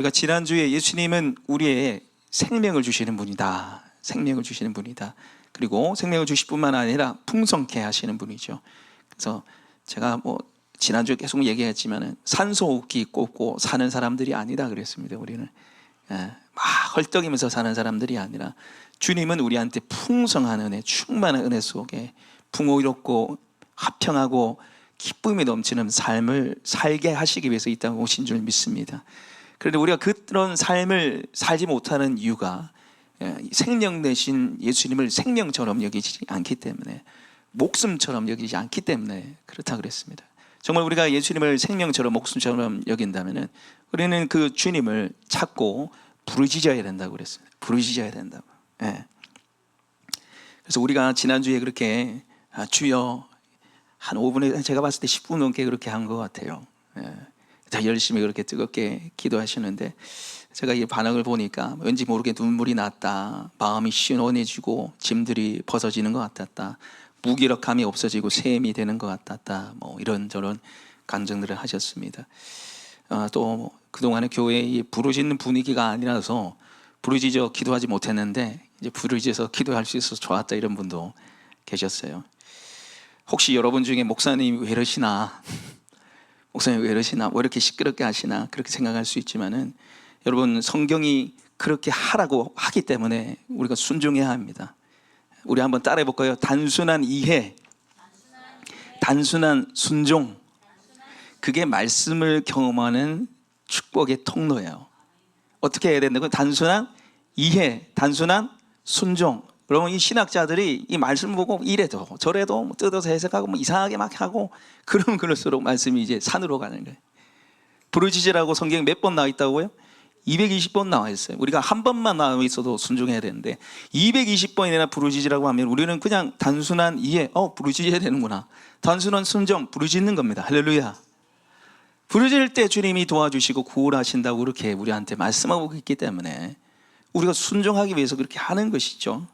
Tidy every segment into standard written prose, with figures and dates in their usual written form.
우리가 지난주에 예수님은 우리의 생명을 주시는 분이다. 생명을 주시는 분이다. 그리고 생명을 주실 뿐만 아니라 풍성케 하시는 분이죠. 그래서 제가 지난주에 계속 얘기했지만 산소호흡기 꽂고 사는 사람들이 아니다 그랬습니다. 우리는 막 헐떡이면서 사는 사람들이 아니라 주님은 우리한테 풍성한 은혜, 충만한 은혜 속에 풍요롭고 화평하고 기쁨이 넘치는 삶을 살게 하시기 위해서 이 땅에 오신 줄 믿습니다. 그런데 우리가 그런 삶을 살지 못하는 이유가 생명 대신 예수님을 생명처럼 여기지 않기 때문에, 목숨처럼 여기지 않기 때문에 그렇다 그랬습니다. 정말 우리가 예수님을 생명처럼 목숨처럼 여긴다면 우리는 그 주님을 찾고 부르짖어야 된다고 그랬습니다. 부르짖어야 된다고. 그래서 우리가 지난주에 그렇게 주여 한 5분에, 제가 봤을 때 10분 넘게 그렇게 한 것 같아요. 다 열심히 그렇게 뜨겁게 기도하시는데 제가 이 반응을 보니까 왠지 모르게 눈물이 났다, 마음이 시원해지고 짐들이 벗어지는 것 같았다, 무기력함이 없어지고 샘이 되는 것 같았다, 이런저런 간증들을 하셨습니다. 또 그동안에 교회의 부르짖는 분위기가 아니라서 부르짖어 기도하지 못했는데 이제 부르짖어서 기도할 수 있어서 좋았다, 이런 분도 계셨어요. 혹시 여러분 중에 목사님 왜 이러시나, 목사님 왜 이러시나, 왜 이렇게 시끄럽게 하시나 그렇게 생각할 수 있지만은, 여러분 성경이 그렇게 하라고 하기 때문에 우리가 순종해야 합니다. 우리 한번 따라해 볼까요? 단순한 이해, 단순한 순종, 그게 말씀을 경험하는 축복의 통로예요. 어떻게 해야 된다고요? 단순한 이해, 단순한 순종. 여러분, 이 신학자들이 이 말씀 보고 이래도 저래도 뜯어서 해석하고 이상하게 막 하고, 그러면 그럴수록 말씀이 이제 산으로 가는 거예요. 부르짖으라고 성경에 몇 번 나와 있다고요? 220번 나와 있어요. 우리가 한 번만 나와 있어도 순종해야 되는데 220번이나 부르짖으라고 하면 우리는 그냥 단순한 이해, 부르짖어야 되는구나, 단순한 순종, 부르짖는 겁니다. 할렐루야. 부르짖을 때 주님이 도와주시고 구원하신다고 그렇게 우리한테 말씀하고 있기 때문에 우리가 순종하기 위해서 그렇게 하는 것이죠.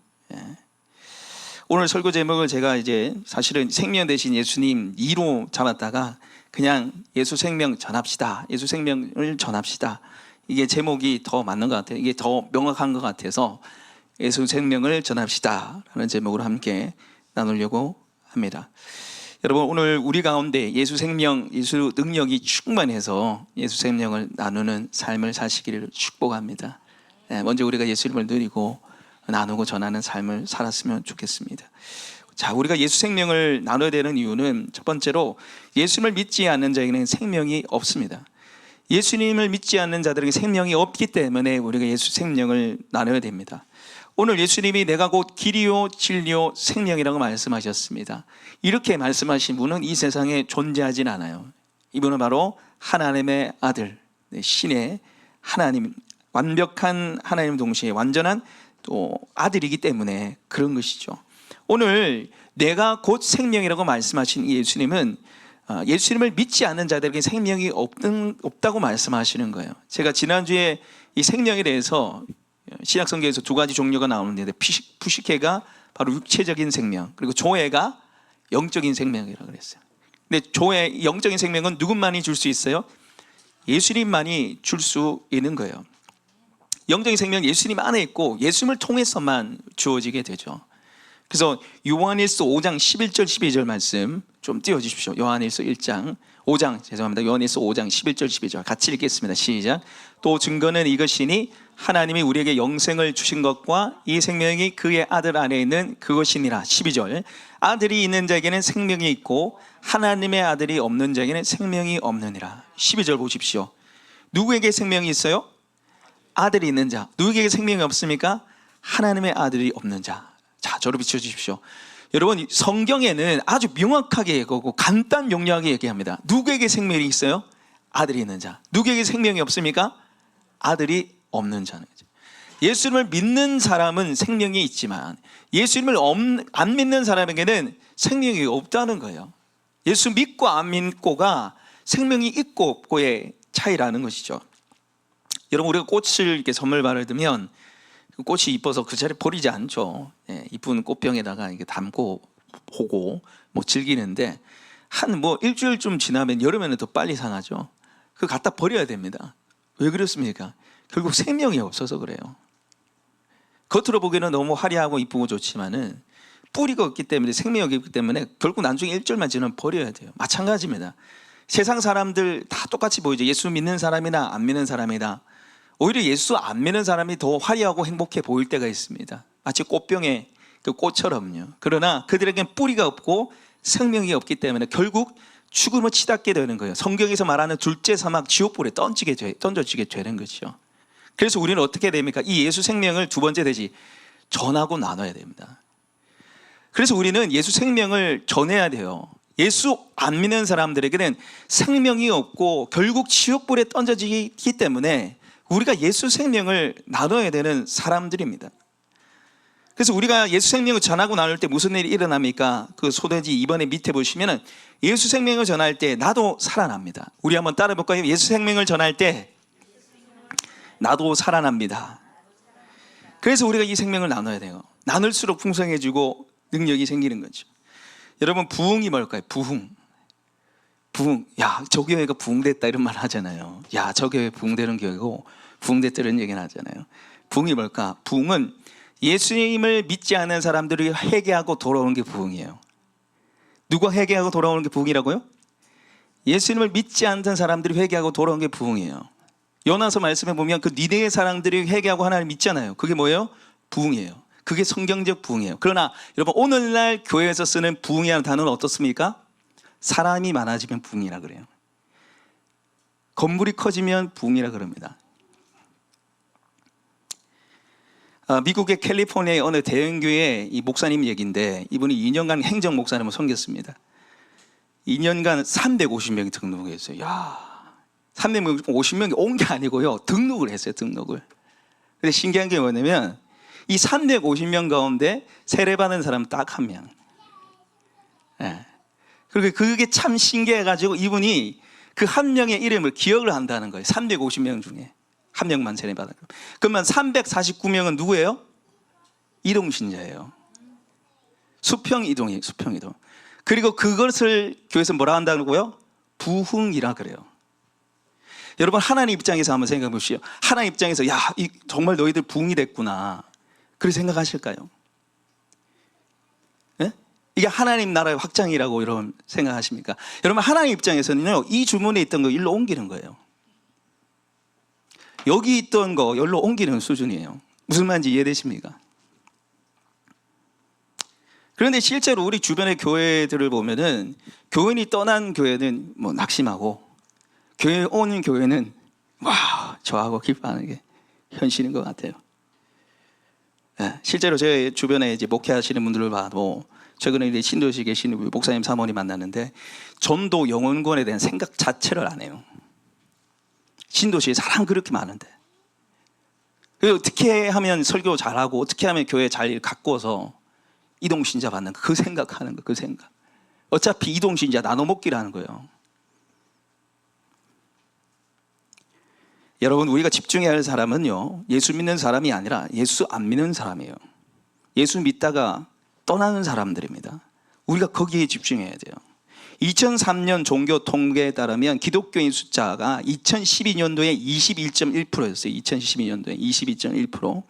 오늘 설교 제목을 제가 이제 사실은 생명 대신 예수님 2로 잡았다가 그냥 예수 생명 전합시다, 예수 생명을 전합시다, 이게 제목이 더 맞는 것 같아요. 이게 더 명확한 것 같아서 예수 생명을 전합시다 라는 제목으로 함께 나누려고 합니다. 여러분, 오늘 우리 가운데 예수 생명, 예수 능력이 충만해서 예수 생명을 나누는 삶을 사시기를 축복합니다. 먼저 우리가 예수님을 누리고 나누고 전하는 삶을 살았으면 좋겠습니다. 자, 우리가 예수 생명을 나눠야 되는 이유는 첫 번째로 예수님을 믿지 않는 자에게는 생명이 없습니다. 예수님을 믿지 않는 자들에게 생명이 없기 때문에 우리가 예수 생명을 나눠야 됩니다. 오늘 예수님이 내가 곧 길이요 진리요 생명이라고 말씀하셨습니다. 이렇게 말씀하신 분은 이 세상에 존재하진 않아요. 이분은 바로 하나님의 아들, 신의 하나님, 완벽한 하나님 동시에 완전한 또 아들이기 때문에 그런 것이죠. 오늘 내가 곧 생명이라고 말씀하신 이 예수님은 예수님을 믿지 않는 자들에게 생명이 없다고 말씀하시는 거예요. 제가 지난주에 이 생명에 대해서 신약성경에서 두 가지 종류가 나오는데, 푸시케가 바로 육체적인 생명, 그리고 조회가 영적인 생명이라고 그랬어요. 근데 조회, 영적인 생명은 누구만이 줄 수 있어요? 예수님만이 줄 수 있는 거예요. 영적인 생명은 예수님 안에 있고 예수님을 통해서만 주어지게 되죠. 그래서 요한일서 5장 11절 12절 말씀 좀 띄워주십시오. 요한일서 5장 11절 12절 같이 읽겠습니다. 시작. 또 증거는 이것이니 하나님이 우리에게 영생을 주신 것과 이 생명이 그의 아들 안에 있는 그것이니라. 12절. 아들이 있는 자에게는 생명이 있고 하나님의 아들이 없는 자에게는 생명이 없느니라. 12절 보십시오. 누구에게 생명이 있어요? 아들이 있는 자. 누구에게 생명이 없습니까? 하나님의 아들이 없는 자. 자, 저를 비춰주십시오. 여러분, 성경에는 아주 명확하게 얘기하고 간단 명료하게 얘기합니다. 누구에게 생명이 있어요? 아들이 있는 자. 누구에게 생명이 없습니까? 아들이 없는 자는 거죠. 예수님을 믿는 사람은 생명이 있지만 예수님을 안 믿는 사람에게는 생명이 없다는 거예요. 예수 믿고 안 믿고가 생명이 있고 없고의 차이라는 것이죠. 여러분, 우리가 꽃을 이렇게 선물 받으면 꽃이 이뻐서 그 자리에 버리지 않죠. 이쁜 꽃병에다가 이게 담고 보고 즐기는데 한 일주일쯤 지나면 여름에는 더 빨리 상하죠. 그거 갖다 버려야 됩니다. 왜 그렇습니까? 결국 생명이 없어서 그래요. 겉으로 보기에는 너무 화려하고 이쁘고 좋지만은 뿌리가 없기 때문에, 생명이 없기 때문에 결국 나중에 1절만 지나면 버려야 돼요. 마찬가지입니다. 세상 사람들 다 똑같이 보이죠. 예수 믿는 사람이나 안 믿는 사람이나, 오히려 예수 안 믿는 사람이 더 화려하고 행복해 보일 때가 있습니다. 마치 꽃병의 그 꽃처럼요. 그러나 그들에겐 뿌리가 없고 생명이 없기 때문에 결국 죽음을 치닫게 되는 거예요. 성경에서 말하는 둘째 사막 지옥불에 던져지게 되는 거죠. 그래서 우리는 어떻게 됩니까? 이 예수 생명을 두 번째 되지 전하고 나눠야 됩니다. 그래서 우리는 예수 생명을 전해야 돼요. 예수 안 믿는 사람들에게는 생명이 없고 결국 지옥불에 던져지기 때문에 우리가 예수 생명을 나눠야 되는 사람들입니다. 그래서 우리가 예수 생명을 전하고 나눌 때 무슨 일이 일어납니까? 그 소돼지 2번에 밑에 보시면은 예수 생명을 전할 때 나도 살아납니다. 우리 한번 따라 볼까요? 예수 생명을 전할 때 나도 살아납니다. 그래서 우리가 이 생명을 나눠야 돼요. 나눌수록 풍성해지고 능력이 생기는 거죠. 여러분, 부흥이 뭘까요? 부흥. 야, 저 교회가 부흥됐다 이런 말 하잖아요. 야, 저 교회 부흥되는 교회고 부흥됐다 이런 얘기는 하잖아요. 부흥이 뭘까? 부흥은 예수님을 믿지 않는 사람들이 회개하고 돌아오는 게 부흥이에요. 누가 회개하고 돌아오는 게 부흥이라고요? 예수님을 믿지 않던 사람들이 회개하고 돌아오는 게 부흥이에요. 요나서 말씀에 보면 그 니네의 사람들이 회개하고 하나님 믿잖아요. 그게 뭐예요? 부흥이에요. 그게 성경적 부흥이에요. 그러나 여러분, 오늘날 교회에서 쓰는 부흥이라는 단어는 어떻습니까? 사람이 많아지면 부흥이라 그래요. 건물이 커지면 부흥이라 그럽니다. 미국의 캘리포니아의 어느 대형교회 이 목사님 얘기인데, 이분이 2년간 행정 목사님을 섬겼습니다. 2년간 350명이 등록했어요. 야, 350명이 온 게 아니고요, 등록을 했어요. 등록을. 근데 신기한 게 뭐냐면 이 350명 가운데 세례받은 사람은 딱 한 명. 예. 그리고 그게 참 신기해가지고 이분이 그 한 명의 이름을 기억을 한다는 거예요. 350명 중에 한 명만 세례받은. 그러면 349명은 누구예요? 이동신자예요. 수평이동이에요. 수평이동. 그리고 그것을 교회에서 뭐라 한다고요? 부흥이라 그래요. 여러분, 하나님 입장에서 한번 생각해 보시죠. 하나님 입장에서 야, 정말 너희들 부흥이 됐구나, 그렇게 생각하실까요? 네? 이게 하나님 나라의 확장이라고 여러분 생각하십니까? 여러분, 하나님 입장에서는요, 이 주문에 있던 거 일로 옮기는 거예요. 여기 있던 거 여기로 옮기는 수준이에요. 무슨 말인지 이해되십니까? 그런데 실제로 우리 주변의 교회들을 보면은 교인이 떠난 교회는 뭐 낙심하고, 교회에 오는 교회는 와, 저하고 기뻐하는 게 현실인 것 같아요. 네, 실제로 제 주변에 이제 목회하시는 분들을 봐도 최근에 이제 신도시에 계신 우리 목사님 사모님 만났는데 전도 영혼권에 대한 생각 자체를 안 해요. 신도시에 사람 그렇게 많은데 어떻게 하면 설교 잘하고 어떻게 하면 교회 잘 가꾸어서 이동신자 받는 그 생각하는 거, 그 생각. 어차피 이동신자 나눠 먹기라는 거예요. 여러분, 우리가 집중해야 할 사람은요, 예수 믿는 사람이 아니라 예수 안 믿는 사람이에요. 예수 믿다가 떠나는 사람들입니다. 우리가 거기에 집중해야 돼요. 2003년 종교 통계에 따르면 기독교인 숫자가 2012년도에 21.1%였어요. 2012년도에 22.1%.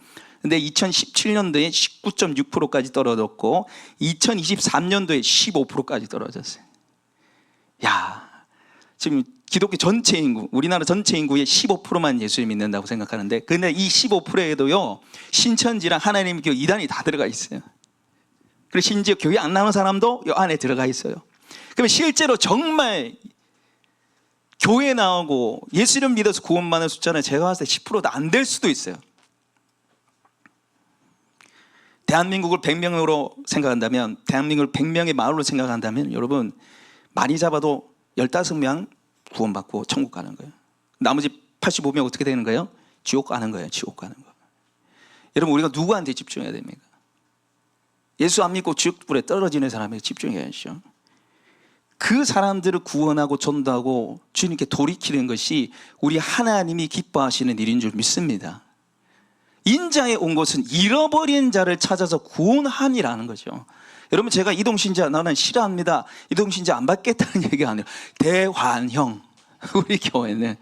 근데 2017년도에 19.6%까지 떨어졌고 2023년도에 15%까지 떨어졌어요. 야, 지금 기독교 전체 인구, 우리나라 전체 인구의 15%만 예수를 믿는다고 생각하는데, 근데 이 15%에도요 신천지랑 하나님 교회 이단이 다 들어가 있어요. 그리고 심지어 교회 안 나오는 사람도 이 안에 들어가 있어요. 그러면 실제로 정말 교회 나오고 예수를 믿어서 구원받는 숫자는 제가 봤을 때 10%도 안 될 수도 있어요. 대한민국을 100명으로 생각한다면, 대한민국을 100명의 마을로 생각한다면, 여러분 많이 잡아도 15명 구원받고 천국 가는 거예요. 나머지 85명 어떻게 되는 거예요? 지옥 가는 거예요. 지옥 가는 거. 여러분, 우리가 누구한테 집중해야 됩니까? 예수 안 믿고 지옥불에 떨어지는 사람에게 집중해야죠. 그 사람들을 구원하고 전도하고 주님께 돌이키는 것이 우리 하나님이 기뻐하시는 일인 줄 믿습니다. 인자에 온 것은 잃어버린 자를 찾아서 구원함이라는 거죠. 여러분, 제가 이동신자 나는 싫어합니다, 이동신자 안 받겠다는 얘기가 아니에요. 대환형, 우리 교회는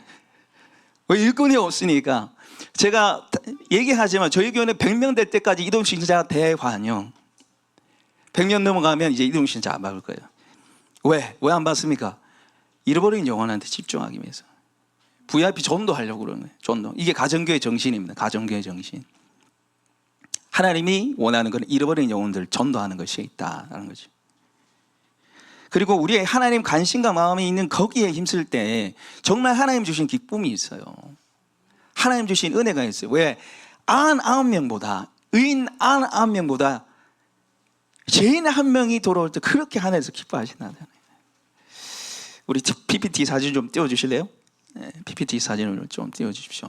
왜 일꾼이 없으니까. 제가 얘기하지만 저희 교회는 100명 될 때까지 이동신자 대환영. 100명 넘어가면 이제 이동신자 안 받을 거예요. 왜 안 받습니까? 잃어버린 영혼한테 집중하기 위해서. VIP 전도하려고 그러는 거예요. 전도. 이게 가정교회 정신입니다. 가정교회 정신. 하나님이 원하는 건 잃어버린 영혼들 전도하는 것이 있다라는 거죠. 그리고 우리의 하나님 관심과 마음이 있는 거기에 힘쓸 때 정말 하나님 주신 기쁨이 있어요. 하나님 주신 은혜가 있어요. 왜? 99명보다 의인 99명보다 죄인 한 명이 돌아올 때 그렇게 하나님께서 기뻐하시나요? 우리 PPT 사진 좀 띄워주실래요? 네, PPT 사진을 좀 띄워주십시오.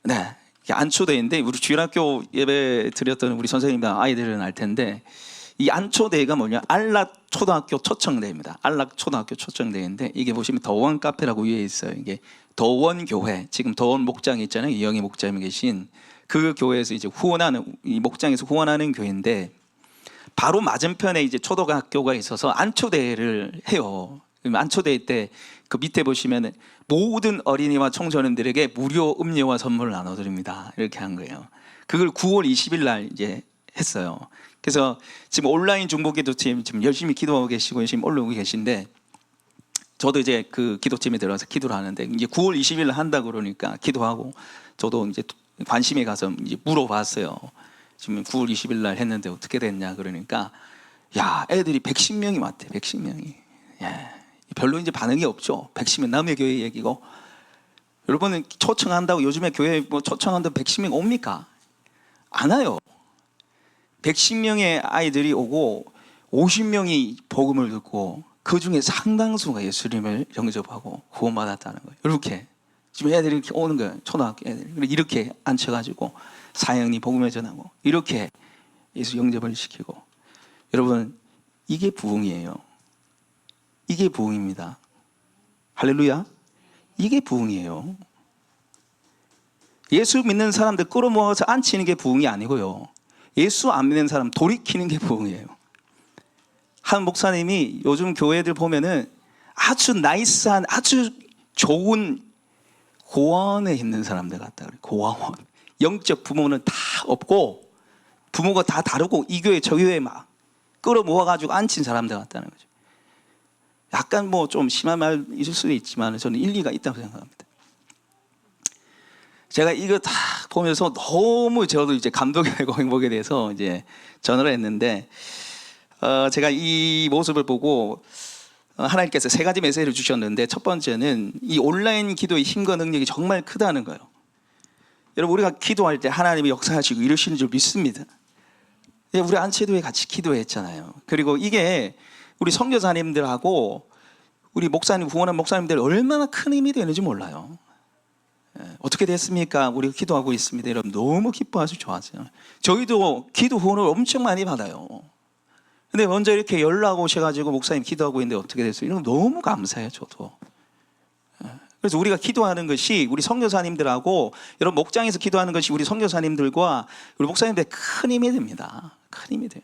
네, 안초대인데 우리 주일학교 예배 드렸던 우리 선생님과 아이들은 알 텐데 이 안초대가 뭐냐? 안락초등학교 초청대입니다. 안락초등학교 초청대인데 이게 보시면 더원 카페라고 위에 있어요. 이게 더원 교회, 지금 더원 목장이 있잖아요. 이영희 목장이 계신 그 교회에서 이제 후원하는, 이 목장에서 후원하는 교회인데 바로 맞은편에 이제 초등학교가 있어서 안초대를 해요. 안초대 때 그 밑에 보시면 모든 어린이와 청소년들에게 무료 음료와 선물을 나눠드립니다. 이렇게 한 거예요. 그걸 9월 20일 날 이제 했어요. 그래서 지금 온라인 중보기도팀 지금 열심히 기도하고 계시고 열심히 올라오고 계신데 저도 이제 그 기도팀에 들어가서 기도를 하는데 이제 9월 20일 날 한다 그러니까 기도하고 저도 이제 관심에 가서 이제 물어봤어요. 지금 9월 20일 날 했는데 어떻게 됐냐 그러니까 야, 애들이 110명이 왔대. 110명이. 예. 별로 이제 반응이 없죠. 110명 남의 교회 얘기고. 여러분은 초청한다고 요즘에 교회 뭐 초청한다고 110명 옵니까? 안 와요. 110명의 아이들이 오고 50명이 복음을 듣고 그 중에 상당수가 예수님을 영접하고 구원받았다는 거예요. 이렇게 지금 애들이 이렇게 오는 거예요. 초등학교 애들 이렇게 앉혀가지고 사형이 복음을 전하고 이렇게 예수 영접을 시키고. 여러분, 이게 부흥이에요. 이게 부흥입니다. 할렐루야. 이게 부흥이에요. 예수 믿는 사람들 끌어모아서 앉히는 게 부흥이 아니고요, 예수 안 믿는 사람 돌이키는 게 부흥이에요. 한 목사님이 요즘 교회들 보면은 아주 나이스한 아주 좋은 고아원에 있는 사람들 같다 그래요. 고아원. 영적 부모는 다 없고 부모가 다 다르고 이 교회 저 교회 막 끌어모아가지고 앉힌 사람들 같다는 거죠. 약간 뭐 좀 심한 말 있을 수도 있지만 저는 일리가 있다고 생각합니다. 제가 이거 다 보면서 너무 저도 이제 감동이 되고 행복에 대해서 이제 전화를 했는데 제가 이 모습을 보고 하나님께서 세 가지 메시지를 주셨는데 첫 번째는 이 온라인 기도의 힘과 능력이 정말 크다는 거예요. 여러분, 우리가 기도할 때 하나님이 역사하시고 이루시는 줄 믿습니다. 우리 안채도에 같이 기도했잖아요. 그리고 이게 우리 선교사님들하고 우리 목사님, 후원한 목사님들 얼마나 큰 힘이 되는지 몰라요. 어떻게 됐습니까? 우리가 기도하고 있습니다. 여러분 너무 기뻐하시고 좋아하세요. 저희도 기도 후원을 엄청 많이 받아요. 근데 먼저 이렇게 연락 오셔가지고 목사님 기도하고 있는데 어떻게 됐어요? 이런 거 너무 감사해요. 저도. 그래서 우리가 기도하는 것이 우리 선교사님들하고 여러분 목장에서 기도하는 것이 우리 선교사님들과 우리 목사님들의 큰 힘이 됩니다. 큰 힘이 돼요.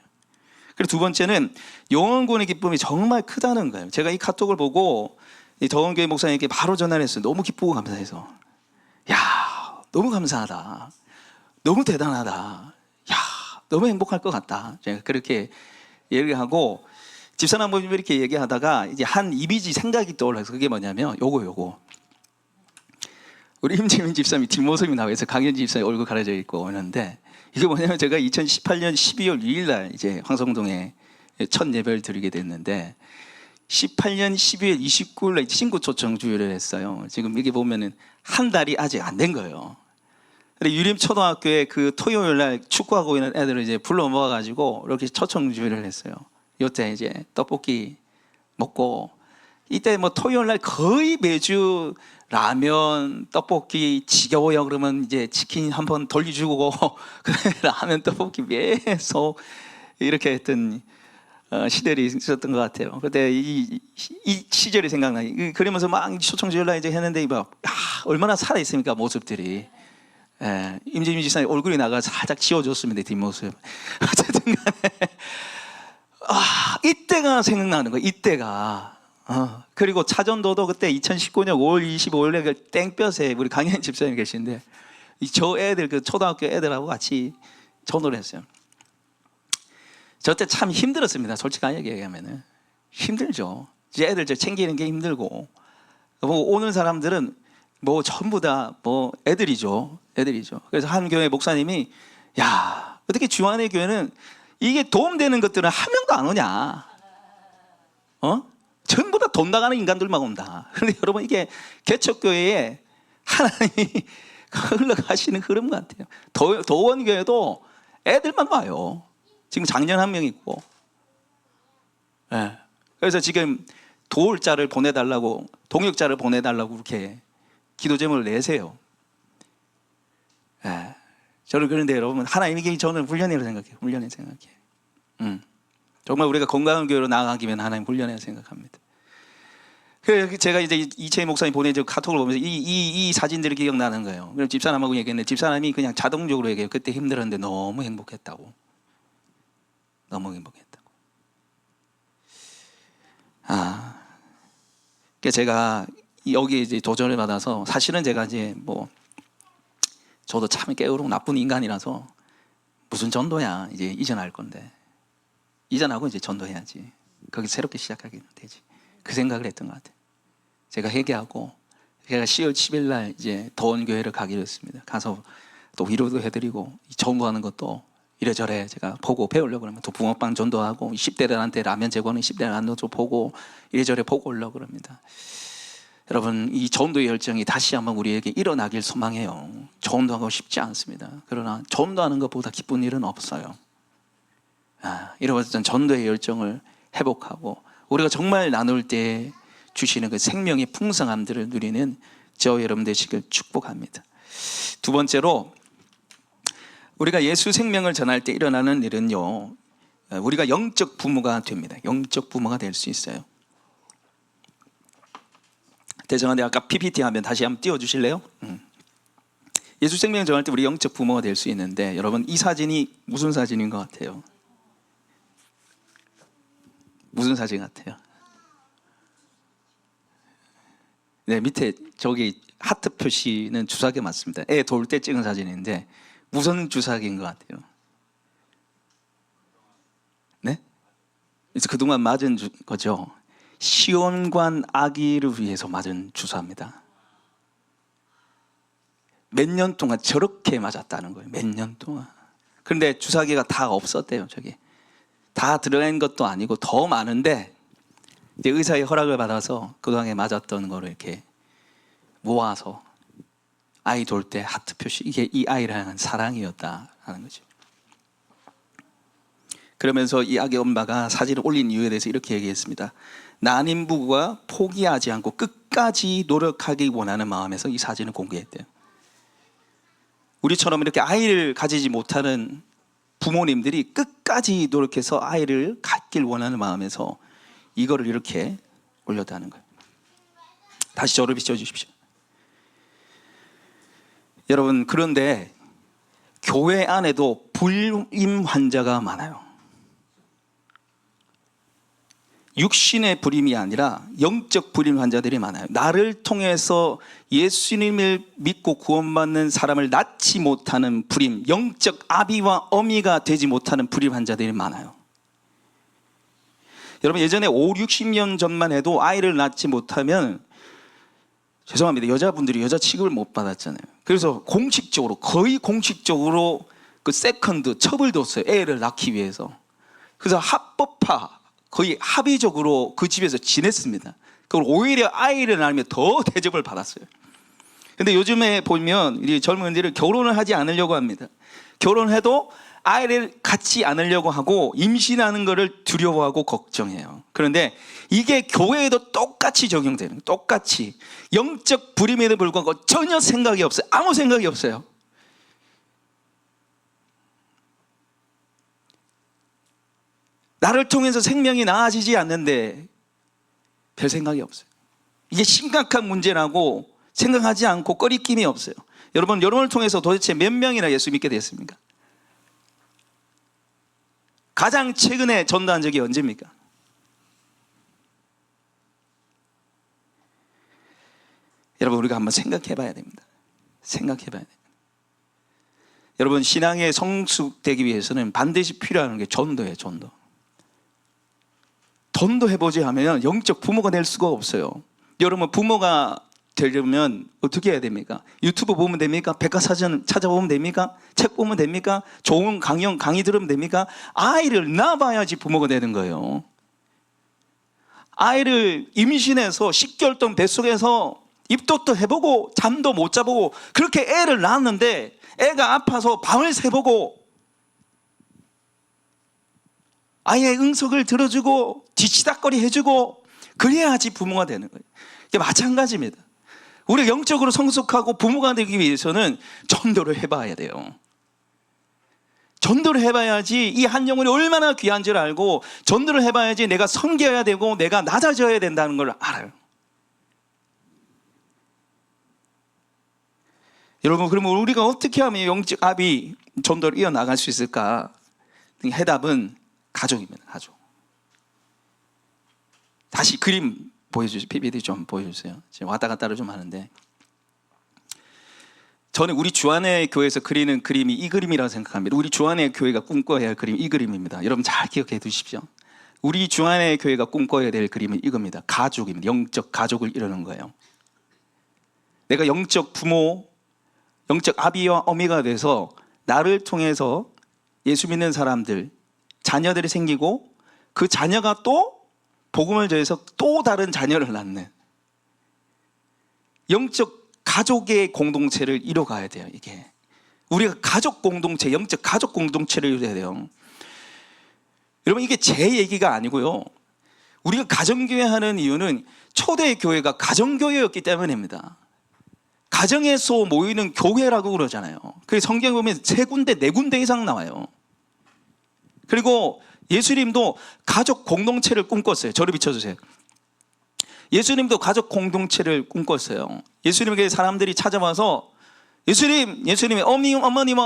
그리고 두 번째는 영혼구원의 기쁨이 정말 크다는 거예요. 제가 이 카톡을 보고 이 더원교회 목사님께 바로 전화를 했어요. 너무 기쁘고 감사해서. 야, 너무 감사하다. 너무 대단하다. 야, 너무 행복할 것 같다. 제가 그렇게 얘기하고 집사람 모임에 이렇게 얘기하다가 이제 한 이미지 생각이 떠올라서 그게 뭐냐면 요거. 우리 임지민 집사님이 뒷모습이 나와서 강현 집사님 얼굴 가려져 있고 오는데 이게 뭐냐면 제가 2018년 12월 2일 날 이제 황성동에 첫 예배를 드리게 됐는데 18년 12월 29일 날 친구 초청 주일을 했어요. 지금 이게 보면은 한 달이 아직 안 된 거예요. 근데 유림초등학교에 그 토요일 날 축구하고 있는 애들을 이제 불러 모아가지고 이렇게 초청 주일을 했어요. 요때 이제 떡볶이 먹고 이때 뭐 토요일 날 거의 매주 라면, 떡볶이 지겨워요 그러면 이제 치킨 한번 돌려주고 라면, 떡볶이 계속 이렇게 했던 시절이 있었던 것 같아요. 그때 이 시절이 생각나요. 그러면서 막 초청지을라 이제 했는데 얼마나 살아 있습니까 모습들이. 임지민 지사님 얼굴이 나가 살짝 지워줬습니다 뒷모습. 어쨌든 간에 이때가 생각나는 거예요. 이때가 그리고 차전도도 그때 2019년 5월 25일에 그 땡볕에 우리 강현 집사님 계신데 저 애들 그 초등학교 애들하고 같이 전도를 했어요. 저 때 참 힘들었습니다. 솔직하게 얘기하면은 힘들죠. 이제 애들 저 챙기는 게 힘들고 뭐 오는 사람들은 뭐 전부 다 뭐 애들이죠. 그래서 한 교회 목사님이 야 어떻게 주안의 교회는 이게 도움되는 것들은 한 명도 안 오냐? 전부 다 돈 나가는 인간들만 온다. 그런데 여러분 이게 개척교회에 하나님이 흘러가시는 흐름 같아요. 도원교회도 애들만 와요. 지금 작년 한 명 있고. 네. 그래서 지금 도울자를 보내달라고, 동역자를 보내달라고 그렇게 기도 제목을 내세요. 네. 저는 그런데 여러분 하나님이 저는 훈련이라고 생각해요. 훈련이라고 생각해요. 정말 우리가 건강한 교회로 나아가기 위해 하나님 훈련이라고 생각합니다. 그래서 제가 이제 이채희 목사님 보내준 카톡을 보면서 이 사진들이 기억나는 거예요. 그래서 집사람하고 얘기했는데 집사람이 그냥 자동적으로 얘기해요. 그때 힘들었는데 너무 행복했다고. 너무 행복했다고. 그래서 제가 여기 이제 도전을 받아서 사실은 제가 이제 뭐 저도 참 게으르고 나쁜 인간이라서 무슨 전도야 이제 이전할 건데 이전하고 이제 전도해야지. 거기 새롭게 시작하게 되지. 그 생각을 했던 것 같아요. 제가 회개하고 제가 10월 10일 날 이제 도원교회를 가기로 했습니다. 가서 또 위로도 해드리고 전도하는 것도 이래저래 제가 보고 배우려고 그러면 또 붕어빵 전도하고 10대들한테 라면 제공하는 10대들한테도 보고 이래저래 보고 오려고 그럽니다. 여러분 이 전도의 열정이 다시 한번 우리에게 일어나길 소망해요. 전도하고 싶지 않습니다. 그러나 전도하는 것보다 기쁜 일은 없어요. 이런 전도의 열정을 회복하고 우리가 정말 나눌 때 주시는 그 생명의 풍성함들을 누리는 저 여러분 되시길 축복합니다. 두 번째로 우리가 예수 생명을 전할 때 일어나는 일은요, 우리가 영적 부모가 됩니다. 영적 부모가 될 수 있어요. 대정한데 아까 PPT 하면 다시 한번 띄워주실래요? 예수 생명을 전할 때 우리 영적 부모가 될 수 있는데 여러분 이 사진이 무슨 사진인 것 같아요? 무슨 사진 같아요? 네, 밑에 저기 하트 표시는 주사기 맞습니다. 애 돌 때 찍은 사진인데 무슨 주사기인 것 같아요? 네? 그래서 그동안 맞은 거죠. 시온관 아기를 위해서 맞은 주사입니다. 몇 년 동안 저렇게 맞았다는 거예요. 몇 년 동안. 그런데 주사기가 다 없었대요. 저기 다 들어간 것도 아니고 더 많은데 이제 의사의 허락을 받아서 그동안에 맞았던 거를 이렇게 모아서 아이 돌 때 하트 표시, 이게 이 아이를 향한 사랑이었다 하는 거죠. 그러면서 이 아기 엄마가 사진을 올린 이유에 대해서 이렇게 얘기했습니다. 난임 부부가 포기하지 않고 끝까지 노력하기 원하는 마음에서 이 사진을 공개했대요. 우리처럼 이렇게 아이를 가지지 못하는 부모님들이 끝까지 노력해서 아이를 갖길 원하는 마음에서 이거를 이렇게 올렸다는 거예요. 다시 저를 비춰주십시오. 여러분 그런데 교회 안에도 불임 환자가 많아요. 육신의 불임이 아니라 영적 불임 환자들이 많아요. 나를 통해서 예수님을 믿고 구원받는 사람을 낳지 못하는 불임, 영적 아비와 어미가 되지 못하는 불임 환자들이 많아요. 여러분 예전에 5, 60년 전만 해도 아이를 낳지 못하면 죄송합니다. 여자분들이 여자 취급을 못 받았잖아요. 그래서 공식적으로 거의 공식적으로 그 세컨드 첩을 뒀어요. 애를 낳기 위해서. 그래서 합법화 거의 합의적으로 그 집에서 지냈습니다. 그걸 오히려 아이를 낳으면 더 대접을 받았어요. 근데 요즘에 보면 우리 젊은이들은 결혼을 하지 않으려고 합니다. 결혼해도 아이를 갖지 않으려고 하고 임신하는 것을 두려워하고 걱정해요. 그런데 이게 교회에도 똑같이 적용되는 거예요. 똑같이 영적 불임에도 불구하고 전혀 생각이 없어요. 아무 생각이 없어요. 나를 통해서 생명이 나아지지 않는데 별 생각이 없어요. 이게 심각한 문제라고 생각하지 않고 꺼리낌이 없어요. 여러분, 여러분을 통해서 도대체 몇 명이나 예수 믿게 됐습니까? 가장 최근에 전도한 적이 언제입니까? 여러분, 우리가 한번 생각해 봐야 됩니다. 생각해 봐야 돼요. 여러분, 신앙에 성숙되기 위해서는 반드시 필요한 게 전도예요. 전도 해보지 하면 영적 부모가 될 수가 없어요. 여러분, 부모가 되려면 어떻게 해야 됩니까? 유튜브 보면 됩니까? 백과사전 찾아보면 됩니까? 책 보면 됩니까? 좋은 강의 들으면 됩니까? 아이를 낳아봐야지 부모가 되는 거예요. 아이를 임신해서 10개월 동안 뱃속에서 입덧도 해보고 잠도 못 자보고 그렇게 애를 낳았는데 애가 아파서 밤을 새보고 아이의 응석을 들어주고 뒤치다거리 해주고 그래야지 부모가 되는 거예요. 이게 마찬가지입니다. 우리가 영적으로 성숙하고 부모가 되기 위해서는 전도를 해봐야 돼요. 전도를 해봐야지 이 한 영혼이 얼마나 귀한 줄 알고, 전도를 해봐야지 내가 섬겨야 되고 내가 낮아져야 된다는 걸 알아요. 여러분, 그러면 우리가 어떻게 하면 영적 아비 전도를 이어나갈 수 있을까? 해답은 가족입니다. 가족. 다시 그림 보여주세요. PPT 좀 보여주세요. 지금 왔다 갔다를 좀 하는데, 저는 우리 주안의 교회에서 그리는 그림이 이 그림이라고 생각합니다. 우리 주안의 교회가 꿈꿔야 할 그림이 이 그림입니다. 여러분 잘 기억해 두십시오. 우리 주안의 교회가 꿈꿔야 될 그림은 이겁니다. 가족입니다. 영적 가족을 이루는 거예요. 내가 영적 부모, 영적 아비와 어미가 돼서 나를 통해서 예수 믿는 사람들, 자녀들이 생기고 그 자녀가 또 복음을 전해서 또 다른 자녀를 낳는 영적 가족의 공동체를 이뤄가야 돼요. 이게 우리가 가족 공동체, 영적 가족 공동체를 이뤄야 돼요. 여러분, 이게 제 얘기가 아니고요, 우리가 가정교회 하는 이유는 초대 교회가 가정교회였기 때문입니다. 가정에서 모이는 교회라고 그러잖아요. 그래서 성경에 보면 3군데 4군데 이상 나와요. 그리고 예수님도 가족 공동체를 꿈꿨어요. 저를 비춰주세요. 예수님도 가족 공동체를 꿈꿨어요. 예수님에게 사람들이 찾아와서 예수님의 어머님,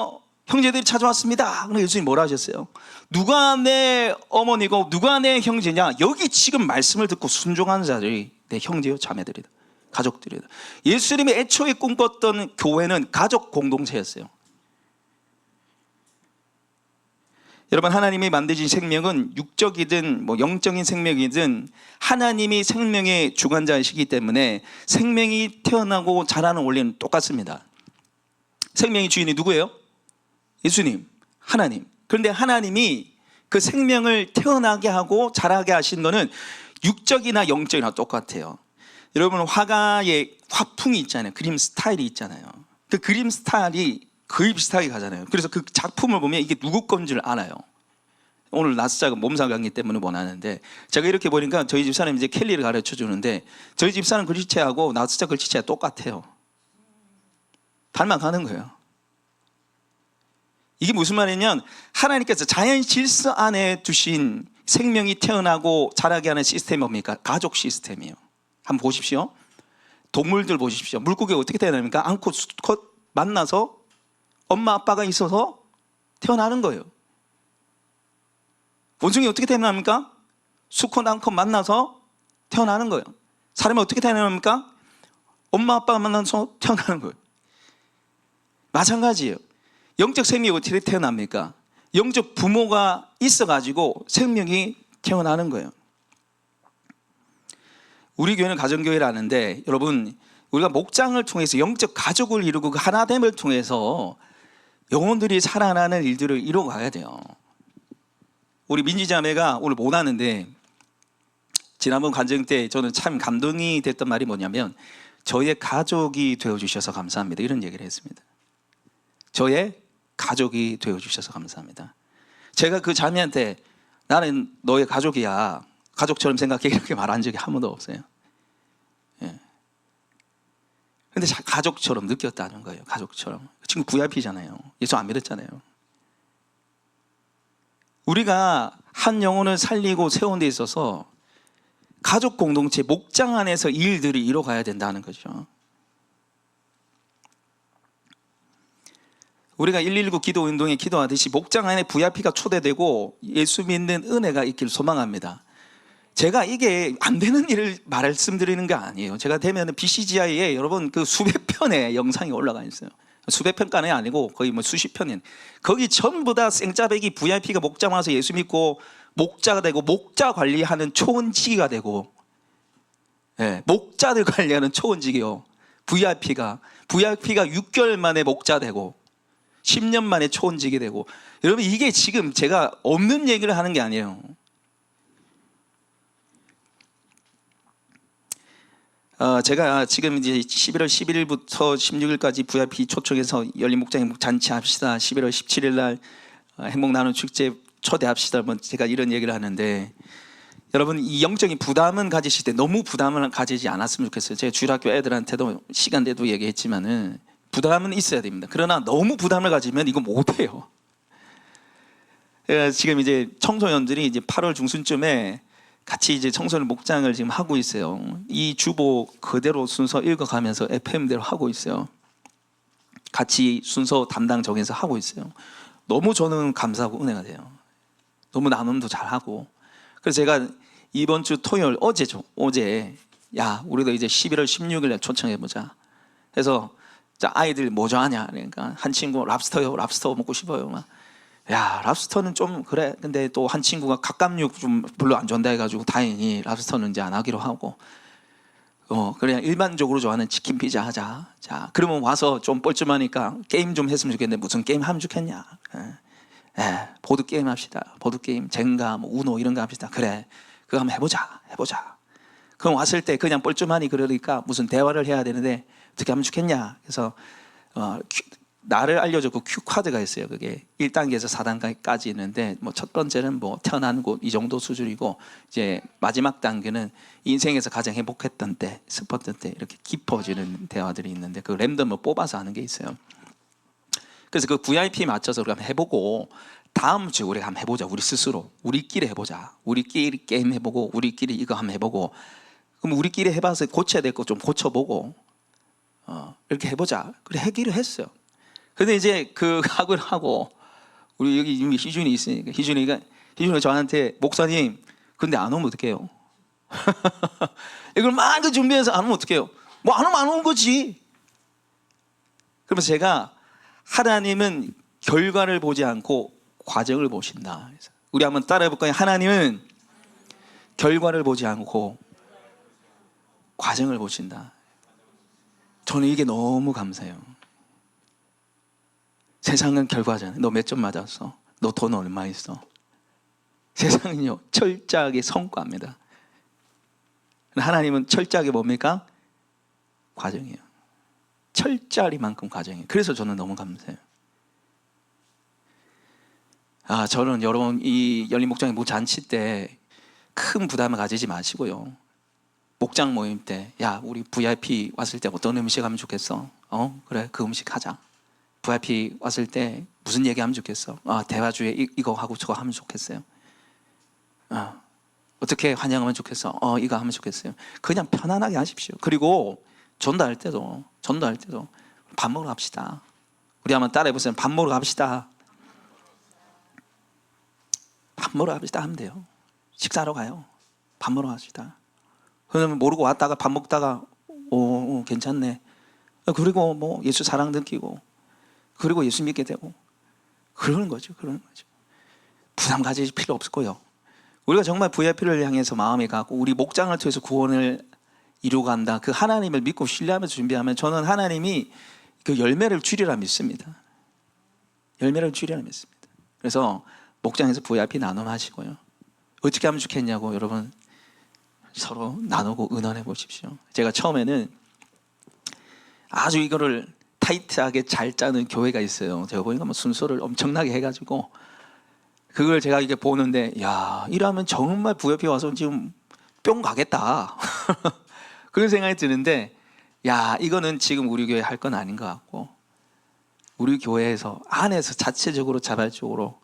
형제들이 찾아왔습니다. 그럼 예수님 뭐라 하셨어요? 누가 내 어머니고 누가 내 형제냐? 여기 지금 말씀을 듣고 순종하는 자들이 내 형제요 자매들이다, 가족들이다. 예수님이 애초에 꿈꿨던 교회는 가족 공동체였어요. 여러분, 하나님이 만드신 생명은 육적이든 영적인 생명이든 하나님이 생명의 주관자이시기 때문에 생명이 태어나고 자라는 원리는 똑같습니다. 생명의 주인이 누구예요? 예수님, 하나님. 그런데 하나님이 그 생명을 태어나게 하고 자라게 하신 거는 육적이나 영적이나 똑같아요. 여러분, 화가의 화풍이 있잖아요. 그림 스타일이 있잖아요. 그 그림 스타일이 거의 비슷하게 가잖아요. 그래서 그 작품을 보면 이게 누구 건 줄 알아요. 오늘 나스자가 몸사 강의 때문에 원하는데, 제가 이렇게 보니까 저희 집사람 이제 켈리를 가르쳐 주는데 저희 집사람 글씨체하고 나스자 글씨체가 똑같아요. 닮아가는 거예요. 이게 무슨 말이냐면, 하나님께서 자연 질서 안에 두신 생명이 태어나고 자라게 하는 시스템이 뭡니까? 가족 시스템이에요. 한번 보십시오. 동물들 보십시오. 물고기 어떻게 태어납니까? 암컷, 수컷 만나서 엄마 아빠가 있어서 태어나는 거예요. 원숭이 어떻게 태어납니까? 수컷 암컷 만나서 태어나는 거예요. 사람이 어떻게 태어납니까? 엄마 아빠가 만나서 태어나는 거예요. 마찬가지예요. 영적 생명이 어떻게 태어납니까? 영적 부모가 있어가지고 생명이 태어나는 거예요. 우리 교회는 가정교회라는데, 여러분, 우리가 목장을 통해서 영적 가족을 이루고 그 하나됨을 통해서 영혼들이 살아나는 일들을 이뤄가야 돼요. 우리 민지자매가 오늘 못 왔는데, 지난번 간증 때 저는 참 감동이 됐던 말이 뭐냐면, 저의 가족이 되어주셔서 감사합니다, 이런 얘기를 했습니다. 저의 가족이 되어주셔서 감사합니다. 제가 그 자매한테 나는 너의 가족이야, 가족처럼 생각해, 이렇게 말한 적이 한 번도 없어요. 근데 가족처럼 느꼈다는 거예요. 가족처럼. 그 친구 VIP잖아요. 예수 안 믿었잖아요. 우리가 한 영혼을 살리고 세운 데 있어서 가족 공동체, 목장 안에서 일들이 이뤄가야 된다는 거죠. 우리가 119 기도운동에 기도하듯이 목장 안에 VIP가 초대되고 예수 믿는 은혜가 있기를 소망합니다. 제가 이게 안 되는 일을 말씀드리는 게 아니에요. 제가 되면 BCGI에 여러분 그 수백 편의 영상이 올라가 있어요. 수백 편간이 아니고 거의 뭐 수십 편인. 거기 전부 다 생짜배기 VIP가 목장 와서 예수 믿고 목자가 되고 목자 관리하는 초원지기가 되고, 예, 목자들 관리하는 초원지기요. VIP가 6개월 만에 목자 되고 10년 만에 초원지기 되고. 여러분 이게 지금 제가 없는 얘기를 하는 게 아니에요. 제가 지금 이제 11월 11일부터 16일까지 VIP 초청해서 열린 목장 잔치합시다. 11월 17일 날 행복 나눔 축제 초대합시다. 뭐 제가 이런 얘기를 하는데, 여러분 이 영적인 부담은 가지실 때 너무 부담을 가지지 않았으면 좋겠어요. 제가 주일학교 애들한테도 시간대도 얘기했지만은 부담은 있어야 됩니다. 그러나 너무 부담을 가지면 이거 못해요. 지금 이제 청소년들이 이제 8월 중순쯤에 같이 이제 청소년 목장을 지금 하고 있어요. 이 주보 그대로 순서 읽어가면서 FM대로 하고 있어요. 같이 순서 담당 정해서 하고 있어요. 너무 저는 감사하고 은혜가 돼요. 너무 나눔도 잘하고. 그래서 제가 이번 주 토요일 어제 야 우리도 이제 11월 16일에 초청해보자. 그래서 자 아이들 뭐 좋아하냐. 그러니까 한 친구 랍스터 먹고 싶어요. 막. 야 랍스터는 좀 그래. 근데 또 한 친구가 갑각육 좀 별로 안 좋아한다 해가지고 다행히 랍스터는 이제 안 하기로 하고, 그냥 일반적으로 좋아하는 치킨 피자 하자. 자 그러면 와서 좀 뻘쭘하니까 게임 좀 했으면 좋겠는데 무슨 게임 하면 좋겠냐. 보드 게임 합시다. 보드 게임 젠가 뭐 우노 이런 거 합시다. 그래 그거 한번 해보자. 그럼 왔을 때 그냥 뻘쭘하니 그러니까 무슨 대화를 해야 되는데 어떻게 하면 좋겠냐. 그래서 나를 알려줬고 큐 카드가 있어요. 그게 1단계에서 4단계까지 있는데, 뭐 첫 번째는 뭐 태어난 곳 이 정도 수준이고, 이제 마지막 단계는 인생에서 가장 행복했던 때, 슬펐던 때 이렇게 깊어지는 대화들이 있는데, 그 랜덤을 뽑아서 하는 게 있어요. 그래서 그 VIP 맞춰서 우리가 한번 해보고, 다음 주에 우리가 한번 해보자. 우리 스스로 우리끼리 해보자. 우리끼리 게임 해보고 우리끼리 이거 한번 해보고, 그럼 우리끼리 해봐서 고쳐야 될 거 좀 고쳐보고 이렇게 해보자. 그래 하기로 했어요. 근데 이제 그 학을 하고, 우리 여기 이미 희준이 있으니까 희준이가 저한테 목사님 근데 안 오면 어떡해요? 이걸 막 준비해서 안 오면 어떡해요? 뭐 안 오면 안 오는 거지. 그러면서 제가 하나님은 결과를 보지 않고 과정을 보신다. 우리 한번 따라해 볼까요? 하나님은 결과를 보지 않고 과정을 보신다. 저는 이게 너무 감사해요. 세상은 결과잖아요. 너 몇 점 맞았어? 너 돈 얼마 있어? 세상은요 철저하게 성과입니다. 하나님은 철저하게 뭡니까? 과정이에요. 철저히만큼 과정이에요. 그래서 저는 너무 감사해요. 저는 여러분 이 열린 목장의 잔치 때 큰 부담을 가지지 마시고요. 목장 모임 때, 야 우리 VIP 왔을 때 어떤 음식 하면 좋겠어? 그래 그 음식 하자. VIP 왔을 때 무슨 얘기하면 좋겠어? 대화 주에 이거 하고 저거 하면 좋겠어요. 어떻게 환영하면 좋겠어? 이거 하면 좋겠어요. 그냥 편안하게 하십시오. 그리고 전도할 때도 밥 먹으러 갑시다. 우리 한번 따라해보세요. 밥 먹으러 갑시다. 밥 먹으러 갑시다 하면 돼요. 식사하러 가요. 밥 먹으러 갑시다. 그러면 모르고 왔다가 밥 먹다가 괜찮네. 그리고 뭐 예수 사랑 느끼고, 그리고 예수 믿게 되고, 그러는 거죠. 부담 가질 필요 없고요. 우리가 정말 VIP를 향해서 마음이 가고 우리 목장을 통해서 구원을 이루어간다. 그 하나님을 믿고 신뢰하면서 준비하면 저는 하나님이 그 열매를 주리라 믿습니다. 그래서 목장에서 VIP 나눔하시고요. 어떻게 하면 좋겠냐고 여러분 서로 나누고 의논해 보십시오. 제가 처음에는 아주 이거를 타이트하게 잘 짜는 교회가 있어요. 제가 보니까 뭐 순서를 엄청나게 해가지고 그걸 제가 이게 보는데, 야 이러면 정말 VIP 와서 지금 뿅 가겠다. 그런 생각이 드는데, 야 이거는 지금 우리 교회 할 건 아닌 것 같고, 우리 교회에서 안에서 자체적으로 자발적으로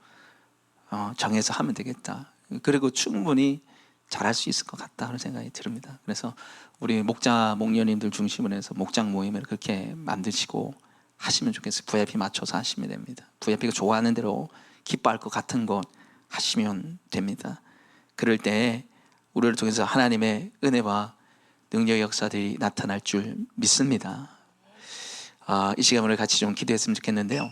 정해서 하면 되겠다. 그리고 충분히 잘할 수 있을 것 같다 하는 생각이 듭니다. 그래서 우리 목녀님들 중심으로 해서 목장 모임을 그렇게 만드시고 하시면 좋겠어요. VIP 맞춰서 하시면 됩니다. VIP가 좋아하는 대로 기뻐할 것 같은 것 하시면 됩니다. 그럴 때 우리를 통해서 하나님의 은혜와 능력의 역사들이 나타날 줄 믿습니다. 이 시간 오늘 같이 좀 기도했으면 좋겠는데요.